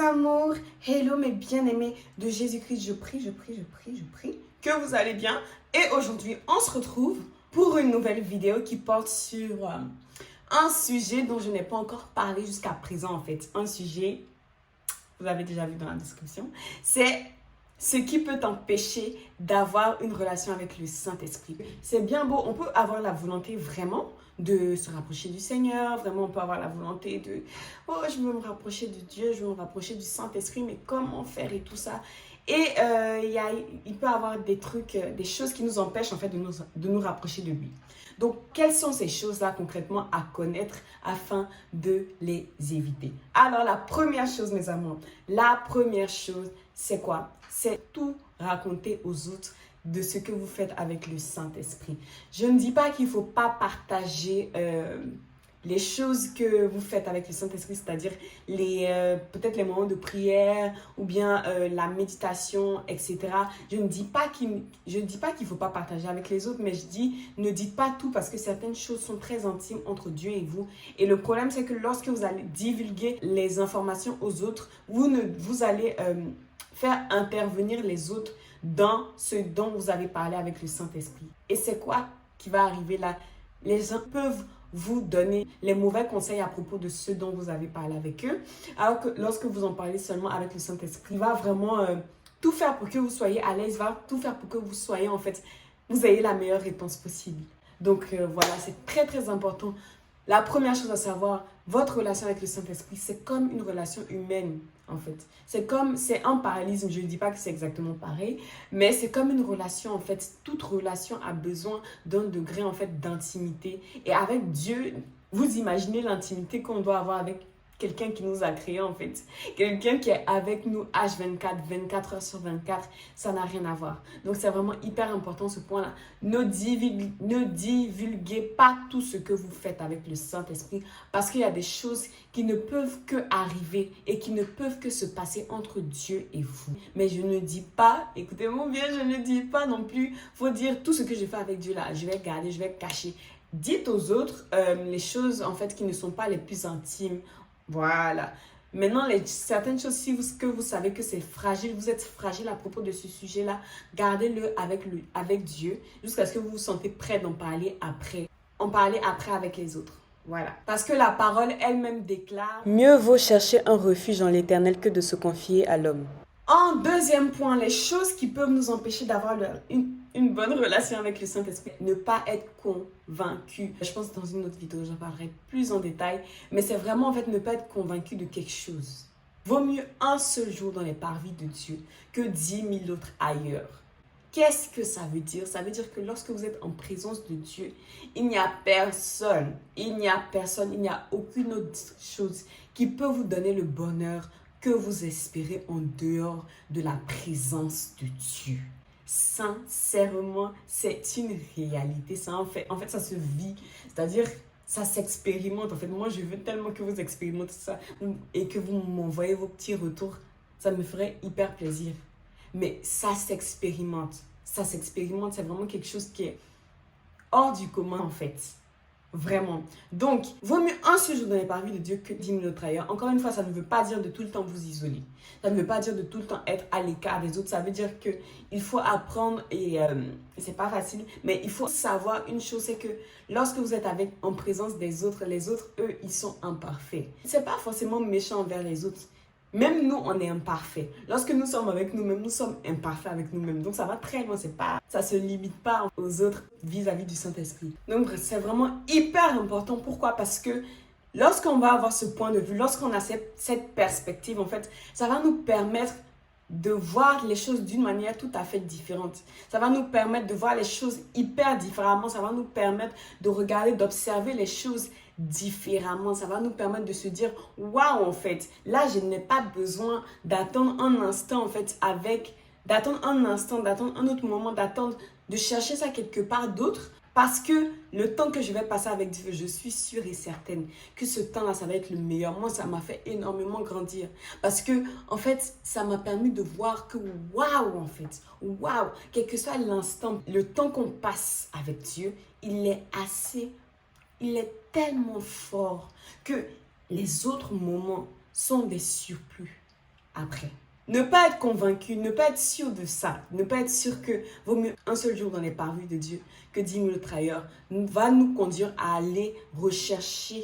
amour, hello mes bien-aimés de Jésus-Christ, je prie que vous allez bien. Et aujourd'hui, on se retrouve pour une nouvelle vidéo qui porte sur un sujet dont je n'ai pas encore parlé jusqu'à présent en fait. Un sujet, vous l'avez déjà vu dans la description, c'est ce qui peut t'empêcher d'avoir une relation avec le Saint-Esprit. C'est bien beau, on peut avoir la volonté vraiment de se rapprocher du Seigneur, vraiment on peut avoir la volonté de « Oh, je veux me rapprocher de Dieu, je veux me rapprocher du Saint-Esprit, mais comment faire et tout ça ?» Et il peut y avoir des trucs, des choses qui nous empêchent en fait de nous rapprocher de lui. Donc, quelles sont ces choses-là concrètement à connaître afin de les éviter? Alors, la première chose, mes amours, la première chose, c'est quoi? C'est tout raconter aux autres de ce que vous faites avec le Saint-Esprit. Je ne dis pas qu'il ne faut pas partager les choses que vous faites avec le Saint-Esprit, c'est-à-dire peut-être les moments de prière ou bien la méditation, etc. Je ne dis pas qu'il ne faut pas partager avec les autres, mais je dis ne dites pas tout parce que certaines choses sont très intimes entre Dieu et vous. Et le problème, c'est que lorsque vous allez divulguer les informations aux autres, vous allez faire intervenir les autres dans ce dont vous avez parlé avec le Saint-Esprit. Et c'est quoi qui va arriver là? Les gens peuvent vous donner les mauvais conseils à propos de ce dont vous avez parlé avec eux, alors que lorsque vous en parlez seulement avec le Saint-Esprit, il va vraiment tout faire pour que vous soyez à l'aise, il va tout faire pour que vous soyez en fait, vous ayez la meilleure réponse possible. Donc voilà, c'est très très important. La première chose à savoir, votre relation avec le Saint-Esprit, c'est comme une relation humaine, en fait. C'est un parallélisme, je ne dis pas que c'est exactement pareil, mais c'est comme une relation, en fait. Toute relation a besoin d'un degré, en fait, d'intimité. Et avec Dieu, vous imaginez l'intimité qu'on doit avoir avec quelqu'un qui nous a créés, en fait. Quelqu'un qui est avec nous H24, 24 heures sur 24, ça n'a rien à voir. Donc, c'est vraiment hyper important ce point-là. Ne divulguez pas tout ce que vous faites avec le Saint-Esprit parce qu'il y a des choses qui ne peuvent que arriver et qui ne peuvent que se passer entre Dieu et vous. Mais je ne dis pas, écoutez-moi bien, je ne dis pas non plus, faut dire tout ce que je fais avec Dieu là, je vais garder, je vais cacher. Dites aux autres les choses en fait qui ne sont pas les plus intimes. Voilà. Maintenant, certaines choses, que vous savez que c'est fragile, vous êtes fragile à propos de ce sujet-là, gardez-le avec Dieu jusqu'à ce que vous vous sentez prêt d'en parler après. En parler après avec les autres. Voilà. Parce que la parole elle-même déclare « Mieux vaut chercher un refuge en l'Éternel que de se confier à l'homme ». En deuxième point, les choses qui peuvent nous empêcher d'avoir une bonne relation avec le Saint-Esprit. Ne pas être convaincu. Je pense que dans une autre vidéo, j'en parlerai plus en détail. Mais c'est vraiment en fait ne pas être convaincu de quelque chose. Vaut mieux un seul jour dans les parvis de Dieu que 10 000 autres ailleurs. Qu'est-ce que ça veut dire? Ça veut dire que lorsque vous êtes en présence de Dieu, il n'y a personne, il n'y a aucune autre chose qui peut vous donner le bonheur que vous espérez en dehors de la présence de Dieu. Sincèrement, c'est une réalité. Ça, en fait, ça se vit. C'est-à-dire, ça s'expérimente. En fait, moi, je veux tellement que vous expérimentez ça et que vous m'envoyez vos petits retours. Ça me ferait hyper plaisir. Mais ça s'expérimente. Ça s'expérimente. C'est vraiment quelque chose qui est hors du commun, en fait. Vraiment. Donc, vaut mieux un seul jour dans les parvis de Dieu que 10 000 autres ailleurs. Encore une fois, ça ne veut pas dire de tout le temps vous isoler. Ça ne veut pas dire de tout le temps être à l'écart des autres. Ça veut dire qu'il faut apprendre et c'est pas facile. Mais il faut savoir une chose, c'est que lorsque vous êtes en présence des autres, les autres, eux, ils sont imparfaits. C'est pas forcément méchant envers les autres. Même nous, on est imparfaits. Lorsque nous sommes avec nous-mêmes, nous sommes imparfaits avec nous-mêmes. Donc, ça va très loin. Ça ne se limite pas aux autres vis-à-vis du Saint-Esprit. Donc, c'est vraiment hyper important. Pourquoi? Parce que lorsqu'on va avoir ce point de vue, lorsqu'on a cette perspective, en fait, ça va nous permettre de voir les choses d'une manière tout à fait différente. Ça va nous permettre de voir les choses hyper différemment. Ça va nous permettre de regarder, d'observer les choses différemment. Ça va nous permettre de se dire « Waouh, en fait, là, je n'ai pas besoin d'attendre un instant, en fait, d'attendre un autre moment, de chercher ça quelque part d'autre. Parce que le temps que je vais passer avec Dieu, je suis sûre et certaine que ce temps-là, ça va être le meilleur. Moi, ça m'a fait énormément grandir. Parce que, en fait, ça m'a permis de voir que, waouh, en fait, waouh, quel que soit l'instant, le temps qu'on passe avec Dieu, il est tellement fort que les autres moments sont des surplus. après. Ne pas être convaincu, ne pas être sûr de ça, ne pas être sûr que vaut mieux un seul jour dans les parvis de Dieu que 10 000 autres ailleurs, va nous conduire à aller rechercher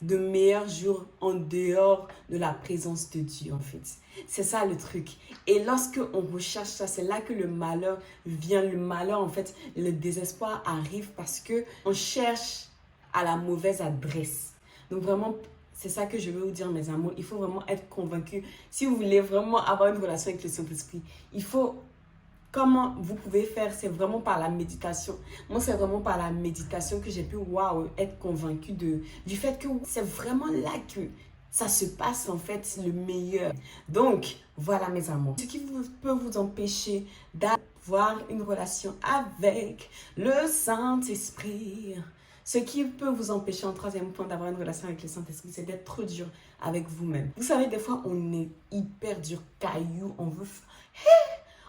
de meilleurs jours en dehors de la présence de Dieu, en fait. C'est ça le truc. Et lorsque on recherche ça, c'est là que le malheur vient. Le malheur, en fait, le désespoir arrive parce que on cherche à la mauvaise adresse. Donc vraiment, c'est ça que je veux vous dire, mes amours. Il faut vraiment être convaincu. Si vous voulez vraiment avoir une relation avec le Saint-Esprit, il faut... Comment vous pouvez faire, c'est vraiment par la méditation. Moi, c'est vraiment par la méditation que j'ai pu être convaincue du fait que c'est vraiment là que ça se passe, en fait, le meilleur. Donc, voilà, mes amours. Ce qui peut vous empêcher d'avoir une relation avec le Saint-Esprit, ce qui peut vous empêcher, en troisième point, d'avoir une relation avec le Saint-Esprit, c'est d'être trop dur avec vous-même. Vous savez, des fois, on est hyper dur, caillou,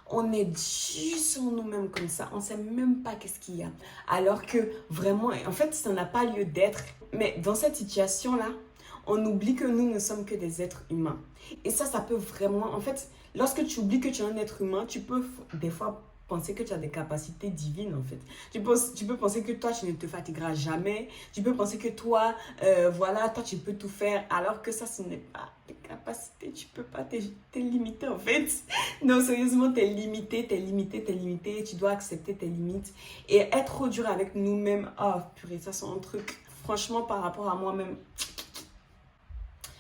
on est dur sur nous-mêmes comme ça. On ne sait même pas qu'est-ce qu'il y a. Alors que vraiment, en fait, ça n'a pas lieu d'être. Mais dans cette situation-là, on oublie que nous ne sommes que des êtres humains. Et ça peut vraiment... En fait, lorsque tu oublies que tu es un être humain, tu peux des fois penser que tu as des capacités divines, en fait. Tu peux penser que toi, tu ne te fatigueras jamais. Tu peux penser que toi, toi, tu peux tout faire. Alors que ça, ce n'est pas tes capacités. Tu peux pas, t'es limité, en fait. Non, sérieusement, t'es limité. Tu dois accepter tes limites. Et être trop dur avec nous-mêmes, oh, purée, ça, c'est un truc, franchement, par rapport à moi-même.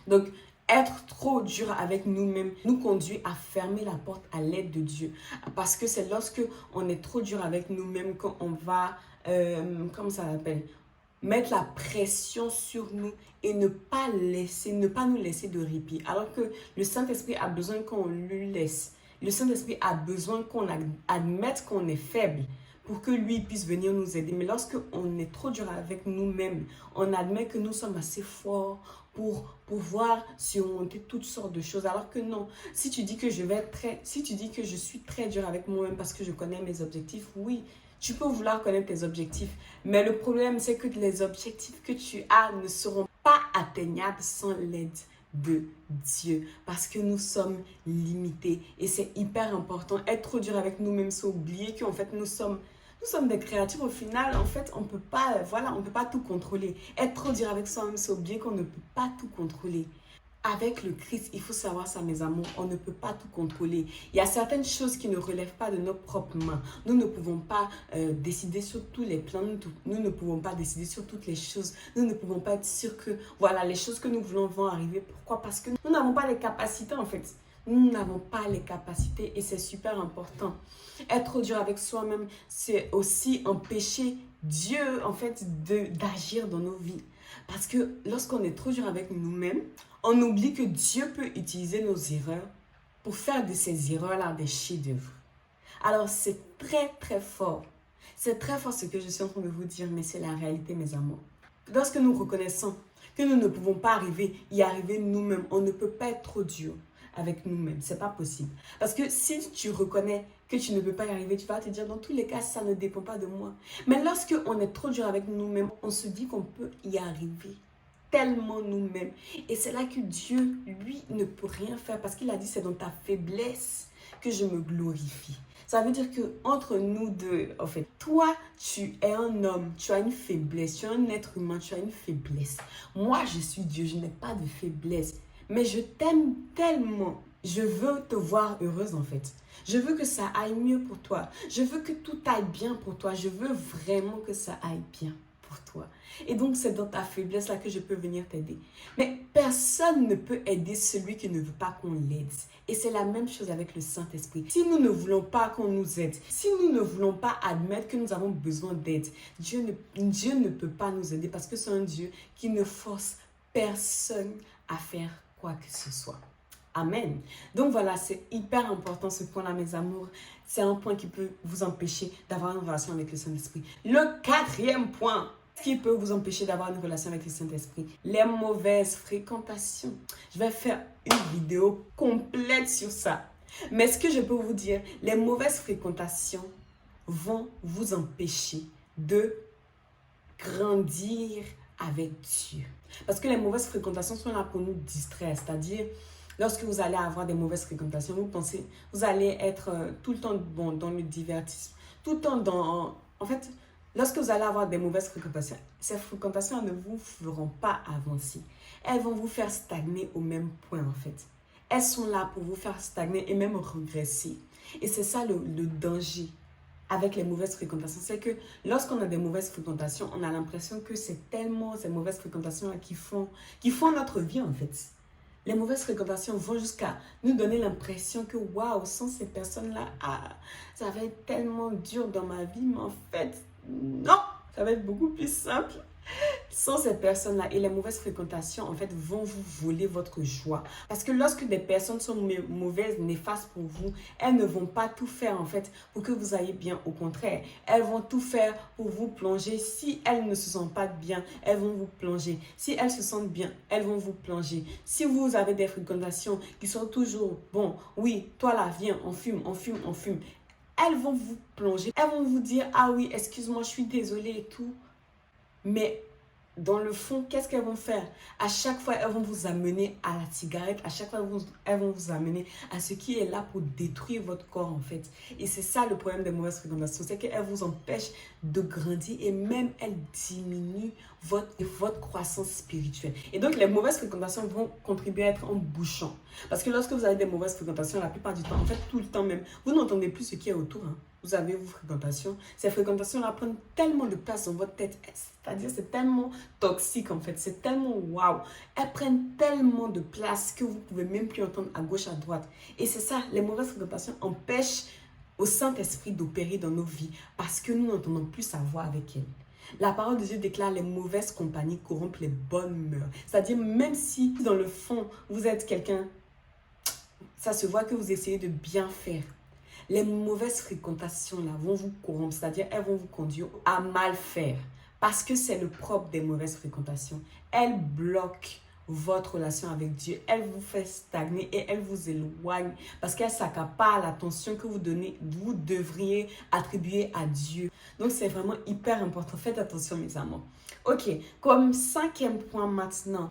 Donc, être trop dur avec nous-mêmes nous conduit à fermer la porte à l'aide de Dieu. Parce que c'est lorsque on est trop dur avec nous-mêmes qu'on va, comment ça s'appelle, mettre la pression sur nous et ne pas nous laisser de répit. Alors que le Saint-Esprit a besoin qu'on lui laisse. Le Saint-Esprit a besoin qu'on admette qu'on est faible pour que lui puisse venir nous aider. Mais lorsque on est trop dur avec nous-mêmes, on admet que nous sommes assez forts pour pouvoir surmonter toutes sortes de choses. Alors que non, si tu dis que je suis très dur avec moi-même parce que je connais mes objectifs, oui, tu peux vouloir connaître tes objectifs. Mais le problème, c'est que les objectifs que tu as ne seront pas atteignables sans l'aide de Dieu. Parce que nous sommes limités. Et c'est hyper important. Être trop dur avec nous-mêmes, c'est oublier qu'en fait, nous sommes des créatures. Au final, en fait, on peut pas tout contrôler. Être trop dur avec soi-même, c'est oublier qu'on ne peut pas tout contrôler. Avec le Christ, il faut savoir ça, mes amours, on ne peut pas tout contrôler. Il y a certaines choses qui ne relèvent pas de nos propres mains. Nous ne pouvons pas décider sur tous les plans, nous ne pouvons pas décider sur toutes les choses. Nous ne pouvons pas être sûrs que, voilà, les choses que nous voulons vont arriver. Pourquoi? Parce que nous n'avons pas les capacités, en fait. Nous n'avons pas les capacités et c'est super important. Être trop dur avec soi-même, c'est aussi empêcher Dieu, en fait, d'agir dans nos vies. Parce que lorsqu'on est trop dur avec nous-mêmes, on oublie que Dieu peut utiliser nos erreurs pour faire de ces erreurs-là des chefs-d'œuvre. Alors, c'est très, très fort. C'est très fort ce que je suis en train de vous dire, mais c'est la réalité, mes amours. Lorsque nous reconnaissons que nous ne pouvons pas y arriver nous-mêmes, on ne peut pas être trop dur avec nous-mêmes. C'est pas possible. Parce que si tu reconnais que tu ne peux pas y arriver, tu vas te dire, dans tous les cas, ça ne dépend pas de moi. Mais lorsque on est trop dur avec nous-mêmes, on se dit qu'on peut y arriver tellement nous-mêmes. Et c'est là que Dieu, lui, ne peut rien faire parce qu'il a dit, c'est dans ta faiblesse que je me glorifie. Ça veut dire que entre nous deux, en fait, toi, tu es un homme, tu as une faiblesse, tu es un être humain, tu as une faiblesse. Moi, je suis Dieu, je n'ai pas de faiblesse. Mais je t'aime tellement. Je veux te voir heureuse, en fait. Je veux que ça aille mieux pour toi. Je veux que tout aille bien pour toi. Je veux vraiment que ça aille bien pour toi. Et donc, c'est dans ta faiblesse là que je peux venir t'aider. Mais personne ne peut aider celui qui ne veut pas qu'on l'aide. Et c'est la même chose avec le Saint-Esprit. Si nous ne voulons pas qu'on nous aide, si nous ne voulons pas admettre que nous avons besoin d'aide, Dieu ne peut pas nous aider parce que c'est un Dieu qui ne force personne à faire quoi que ce soit. Amen. Donc voilà, c'est hyper important ce point-là, mes amours. C'est un point qui peut vous empêcher d'avoir une relation avec le Saint-Esprit. Le quatrième point qui peut vous empêcher d'avoir une relation avec le Saint-Esprit, les mauvaises fréquentations. Je vais faire une vidéo complète sur ça. Mais ce que je peux vous dire, les mauvaises fréquentations vont vous empêcher de grandir avec Dieu. Parce que les mauvaises fréquentations sont là pour nous distraire, c'est-à-dire lorsque vous allez avoir des mauvaises fréquentations, vous allez être tout le temps bon, dans le divertissement, tout le temps dans... En fait, lorsque vous allez avoir des mauvaises fréquentations, ces fréquentations ne vous feront pas avancer. Elles vont vous faire stagner au même point en fait. Elles sont là pour vous faire stagner et même regresser. Et c'est ça le danger avec les mauvaises fréquentations. C'est que lorsqu'on a des mauvaises fréquentations, on a l'impression que c'est tellement ces mauvaises fréquentations-là qui font notre vie en fait. Les mauvaises fréquentations vont jusqu'à nous donner l'impression que waouh, sans ces personnes-là, ça va être tellement dur dans ma vie, mais en fait, non, ça va être beaucoup plus simple. Sans ces personnes-là et les mauvaises fréquentations, en fait, vont vous voler votre joie. Parce que lorsque des personnes sont mauvaises, néfastes pour vous, elles ne vont pas tout faire, en fait, pour que vous ayez bien. Au contraire, elles vont tout faire pour vous plonger. Si elles ne se sentent pas bien, elles vont vous plonger. Si elles se sentent bien, elles vont vous plonger. Si vous avez des fréquentations qui sont toujours, bon, oui, toi là, viens, on fume, on fume, on fume. Elles vont vous plonger. Elles vont vous dire, ah oui, excuse-moi, je suis désolée et tout. Mais dans le fond, qu'est-ce qu'elles vont faire? À chaque fois, elles vont vous amener à la cigarette. À chaque fois, elles vont vous amener à ce qui est là pour détruire votre corps, en fait. Et c'est ça le problème des mauvaises fréquentations. C'est qu'elles vous empêchent de grandir et même elles diminuent votre croissance spirituelle. Et donc, les mauvaises fréquentations vont contribuer à être un bouchon. Parce que lorsque vous avez des mauvaises fréquentations, la plupart du temps, en fait, tout le temps même, vous n'entendez plus ce qui est autour, hein. Vous avez vos fréquentations. Ces fréquentations-là prennent tellement de place dans votre tête. C'est-à-dire, c'est tellement toxique en fait. C'est tellement waouh. Elles prennent tellement de place que vous ne pouvez même plus entendre à gauche, à droite. Et c'est ça, les mauvaises fréquentations empêchent au Saint-Esprit d'opérer dans nos vies parce que nous n'entendons plus sa voix avec elle. La parole de Dieu déclare les mauvaises compagnies corrompent les bonnes mœurs. C'est-à-dire, même si dans le fond, vous êtes quelqu'un, ça se voit que vous essayez de bien faire. Les mauvaises fréquentations là vont vous corrompre, c'est-à-dire elles vont vous conduire à mal faire. Parce que c'est le propre des mauvaises fréquentations. Elles bloquent votre relation avec Dieu. Elles vous font stagner et elles vous éloignent parce qu'elles s'accaparent l'attention que vous devriez attribuer à Dieu. Donc c'est vraiment hyper important. Faites attention mes amours. Ok, comme 5e point maintenant,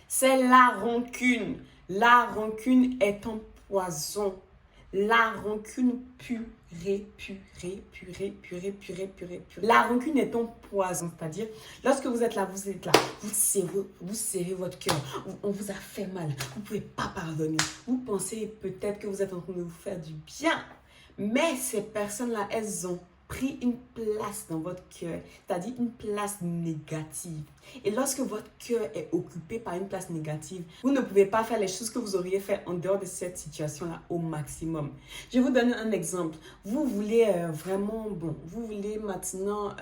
c'est la rancune. La rancune est un poison. La rancune purée. La rancune est un poison, c'est-à-dire, lorsque vous êtes là, vous serrez votre cœur, on vous a fait mal, vous ne pouvez pas pardonner. Vous pensez peut-être que vous êtes en train de vous faire du bien, mais ces personnes-là, elles ont pris une place dans votre cœur, c'est-à-dire une place négative. Et lorsque votre cœur est occupé par une place négative, vous ne pouvez pas faire les choses que vous auriez fait en dehors de cette situation-là au maximum. Je vais vous donner un exemple. Vous voulez vous voulez maintenant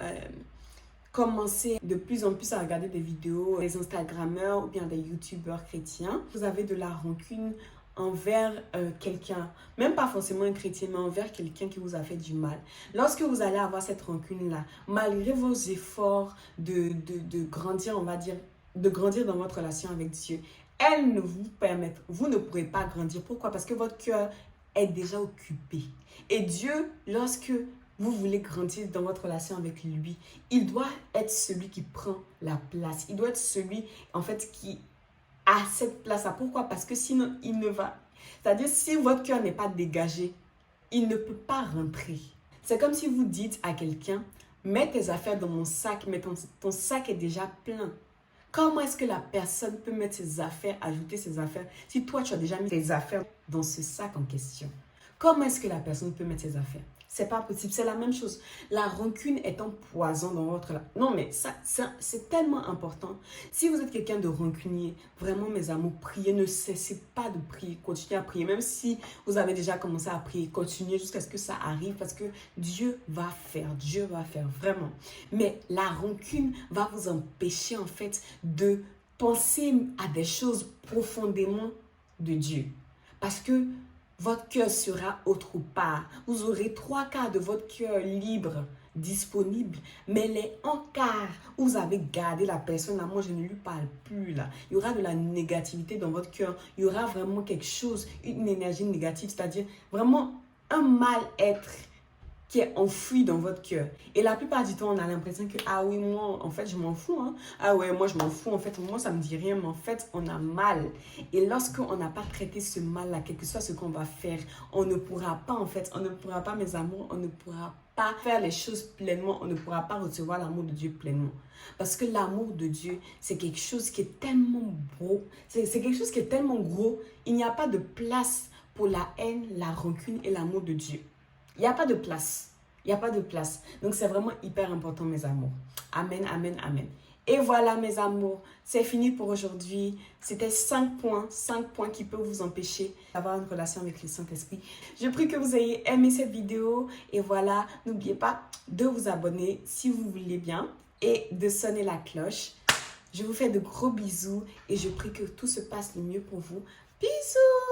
commencer de plus en plus à regarder des vidéos des Instagrammeurs ou bien des YouTubeurs chrétiens. Vous avez de la rancune envers quelqu'un, même pas forcément un chrétien, mais envers quelqu'un qui vous a fait du mal. Lorsque vous allez avoir cette rancune-là, malgré vos efforts de grandir, on va dire, de grandir dans votre relation avec Dieu, elles ne vous permettent, vous ne pourrez pas grandir. Pourquoi? Parce que votre cœur est déjà occupé. Et Dieu, lorsque vous voulez grandir dans votre relation avec lui, il doit être celui qui prend la place. Il doit être celui, en fait, qui à cette place-là. Pourquoi? Parce que sinon, il ne va... C'est-à-dire, si votre cœur n'est pas dégagé, il ne peut pas rentrer. C'est comme si vous dites à quelqu'un, mets tes affaires dans mon sac, mais ton sac est déjà plein. Comment est-ce que la personne peut mettre ses affaires, ajouter ses affaires, si toi, tu as déjà mis tes affaires dans ce sac en question? Comment est-ce que la personne peut mettre ses affaires? C'est pas possible, c'est la même chose. La rancune est un poison dans votre... Non, mais ça c'est tellement important. Si vous êtes quelqu'un de rancunier, vraiment mes amours, priez, ne cessez pas de prier, continuez à prier. Même si vous avez déjà commencé à prier, continuez jusqu'à ce que ça arrive parce que Dieu va faire vraiment. Mais la rancune va vous empêcher en fait de penser à des choses profondément de Dieu. Parce que votre cœur sera autre part. Vous aurez 3/4 de votre cœur libre, disponible. Mais les 1/4 où vous avez gardé la personne, là, moi je ne lui parle plus là. Il y aura de la négativité dans votre cœur. Il y aura vraiment quelque chose, une énergie négative, c'est-à-dire vraiment un mal-être qui est enfoui dans votre cœur. Et la plupart du temps, on a l'impression que, ah oui, moi, en fait, je m'en fous. Hein. Ah ouais, moi, je m'en fous. En fait, moi, ça me dit rien. Mais en fait, on a mal. Et lorsqu'on n'a pas traité ce mal-là, quel que soit ce qu'on va faire, on ne pourra pas, en fait, on ne pourra pas, mes amours, on ne pourra pas faire les choses pleinement. On ne pourra pas recevoir l'amour de Dieu pleinement. Parce que l'amour de Dieu, c'est quelque chose qui est tellement beau. C'est quelque chose qui est tellement gros. Il n'y a pas de place pour la haine, la rancune et l'amour de Dieu. Il n'y a pas de place. Il n'y a pas de place. Donc, c'est vraiment hyper important, mes amours. Amen, amen, amen. Et voilà, mes amours, c'est fini pour aujourd'hui. C'était 5 points qui peuvent vous empêcher d'avoir une relation avec le Saint-Esprit. Je prie que vous ayez aimé cette vidéo. Et voilà, n'oubliez pas de vous abonner si vous voulez bien et de sonner la cloche. Je vous fais de gros bisous et je prie que tout se passe le mieux pour vous. Bisous!